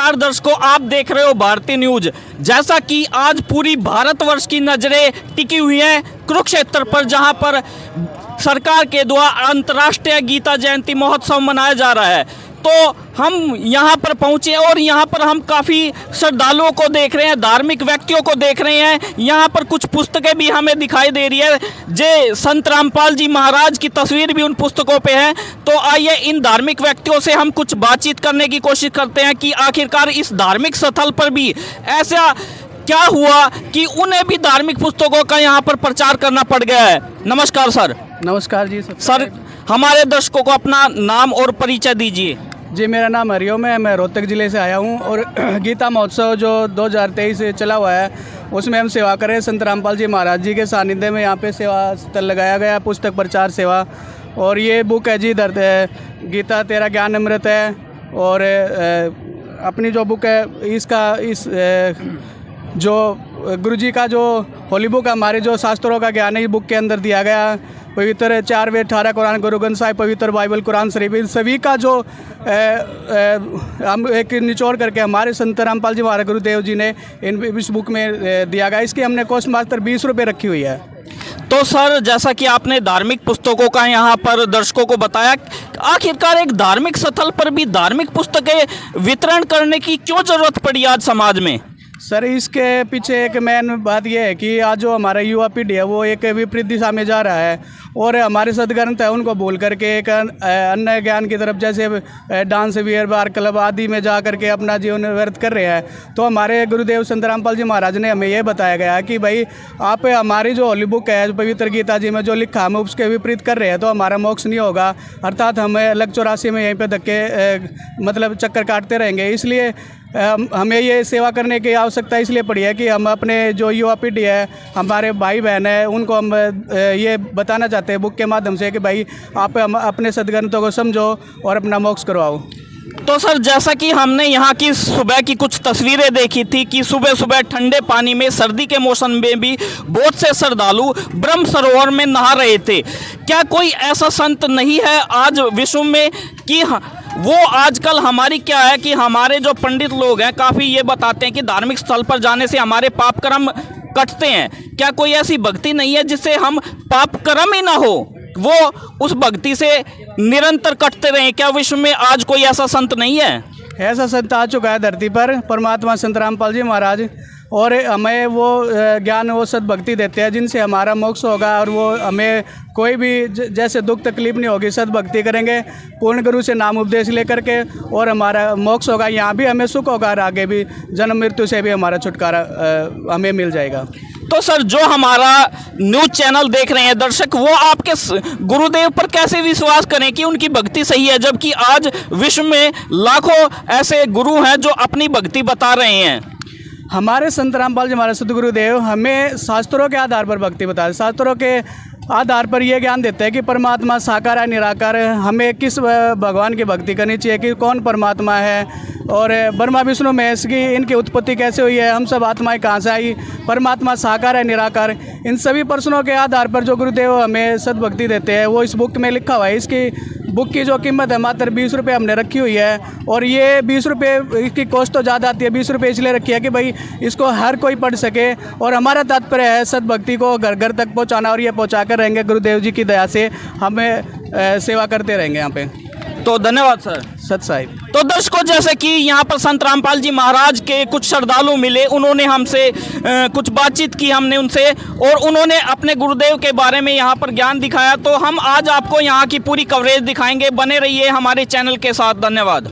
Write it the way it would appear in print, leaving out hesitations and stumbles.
नमस्कार दर्शकों, आप देख रहे हो भारतीय न्यूज। जैसा कि आज पूरी भारतवर्ष की नज़रें टिकी हुई हैं कुरुक्षेत्र पर, जहां पर सरकार के द्वारा अंतर्राष्ट्रीय गीता जयंती महोत्सव मनाया जा रहा है। तो हम यहां पर पहुंचे और यहां पर हम काफ़ी श्रद्धालुओं को देख रहे हैं, धार्मिक व्यक्तियों को देख रहे हैं। यहां पर कुछ पुस्तकें भी हमें दिखाई दे रही है। संत रामपाल जी महाराज की तस्वीर भी उन पुस्तकों पे है। तो आइए इन धार्मिक व्यक्तियों से हम कुछ बातचीत करने की कोशिश करते हैं कि आखिरकार इस धार्मिक स्थल पर भी ऐसा क्या हुआ कि उन्हें भी धार्मिक पुस्तकों का यहाँ पर प्रचार करना पड़ गया है। नमस्कार सर। नमस्कार जी। सर, हमारे दर्शकों को अपना नाम और परिचय दीजिए। जी, मेरा नाम हरिओम है, मैं रोहतक ज़िले से आया हूँ और गीता महोत्सव जो 2023 से चला हुआ है उसमें हम सेवा करें। संत रामपाल जी महाराज जी के सानिध्य में यहाँ पे सेवा स्थल लगाया गया, पुस्तक प्रचार सेवा। और ये बुक है जी गीता तेरा ज्ञान अमृत है। और अपनी जो बुक है इस जो गुरु जी का जो होली बुक हमारे जो शास्त्रों का ज्ञान है इस बुक के अंदर दिया गया। पवित्र 4 वेद 18 कुरान गुरु ग्रंथ साहिब, पवित्र बाइबल, कुरान शरीफ, इन सभी का जो हम एक निचोड़ करके हमारे संत रामपाल जी महाराज गुरुदेव जी ने इस बुक में दिया गया। इसकी हमने कॉस्ट मास्टर 20 रुपये रखी हुई है। तो सर, जैसा कि आपने धार्मिक पुस्तकों का यहाँ पर दर्शकों को बताया, आखिरकार एक धार्मिक स्थल पर भी धार्मिक पुस्तकें वितरण करने की क्यों जरूरत पड़ी आज समाज में? सर, इसके पीछे एक मेन बात यह है कि आज जो हमारा युवा पीढ़ी है वो एक विपरीत दिशा में जा रहा है और हमारे सदग्रंथ है उनको भूल करके एक अन्य ज्ञान की तरफ, जैसे डांस, वियर बार, क्लब आदि में जा करके अपना जीवन व्यर्थ कर रहे हैं। तो हमारे गुरुदेव संत रामपाल जी महाराज ने हमें यह बताया गया कि भाई आप हमारी जो होली बुक है, पवित्र गीता जी में जो लिखा हम उसके विपरीत कर रहे हैं तो हमारा मोक्ष नहीं होगा, अर्थात हमें अलग 84 में यहीं पर धक्के मतलब चक्कर काटते रहेंगे। इसलिए हमें ये सेवा करने की आवश्यकता इसलिए पड़ी है कि हम अपने जो युवा पीढ़ी है, हमारे भाई बहन है, उनको हम ये बताना चाहते हैं बुक के माध्यम से कि भाई आप अपने सदग्रंथों को समझो और अपना मोक्ष करवाओ। तो सर, जैसा कि हमने यहाँ की सुबह की कुछ तस्वीरें देखी थी कि सुबह सुबह ठंडे पानी में, सर्दी के मौसम में भी बहुत से श्रद्धालु ब्रह्म सरोवर में नहा रहे थे। क्या कोई ऐसा संत नहीं है आज विश्व में कि वो आजकल हमारी क्या है कि हमारे जो पंडित लोग हैं काफ़ी ये बताते हैं कि धार्मिक स्थल पर जाने से हमारे पाप कर्म कटते हैं। क्या कोई ऐसी भक्ति नहीं है जिससे हम पाप कर्म ही ना हो, वो उस भक्ति से निरंतर कटते रहें? क्या विश्व में आज कोई ऐसा संत नहीं है? ऐसा संत आ चुका है धरती पर, परमात्मा संत रामपाल जी महाराज, और हमें वो ज्ञान, वो सद्भक्ति देते हैं जिनसे हमारा मोक्ष होगा और वो हमें कोई भी जैसे दुख तकलीफ नहीं होगी। सद्भक्ति करेंगे, पूर्ण गुरु से नाम उपदेश लेकर के, और हमारा मोक्ष होगा। यहाँ भी हमें सुख होगा और आगे भी जन्म मृत्यु से भी हमारा छुटकारा हमें मिल जाएगा। तो सर, जो हमारा न्यूज़ चैनल देख रहे हैं दर्शक, वो आपके गुरुदेव पर कैसे विश्वास करें कि उनकी भक्ति सही है, जबकि आज विश्व में लाखों ऐसे गुरु हैं जो अपनी भक्ति बता रहे हैं? हमारे संत रामपाल जी हमारे सदगुरुदेव हमें शास्त्रों के आधार पर भक्ति बताते, शास्त्रों के आधार पर ये ज्ञान देते हैं कि परमात्मा साकार है, निराकार है, हमें किस भगवान की भक्ति करनी चाहिए, कि कौन परमात्मा है, और ब्रह्मा विष्णु महेश की इनकी उत्पत्ति कैसे हुई है, हम सब आत्माएं कहाँ से आई, परमात्मा साकार है, निराकार, इन सभी प्रश्नों के आधार पर जो गुरुदेव हमें सद्भक्ति देते हैं वो इस बुक में लिखा हुआ है। इसकी बुक की जो कीमत है मात्र 20 रुपये हमने रखी हुई है। और ये 20 रुपये, इसकी कॉस्ट तो ज़्यादा आती है, 20 रुपये इसलिए रखी है कि भाई इसको हर कोई पढ़ सके। और हमारा तात्पर्य है सद्भक्ति को घर घर तक पहुंचाना, और ये पहुंचा कर रहेंगे। गुरुदेव जी की दया से हमें सेवा करते रहेंगे यहाँ पे। तो धन्यवाद सर। सत साहिब। तो दर्शकों, जैसे कि यहाँ पर संत रामपाल जी महाराज के कुछ श्रद्धालु मिले, उन्होंने हमसे कुछ बातचीत की हमने उनसे, और उन्होंने अपने गुरुदेव के बारे में यहाँ पर ज्ञान दिखाया। तो हम आज आपको यहाँ की पूरी कवरेज दिखाएंगे, बने रहिए हमारे चैनल के साथ। धन्यवाद।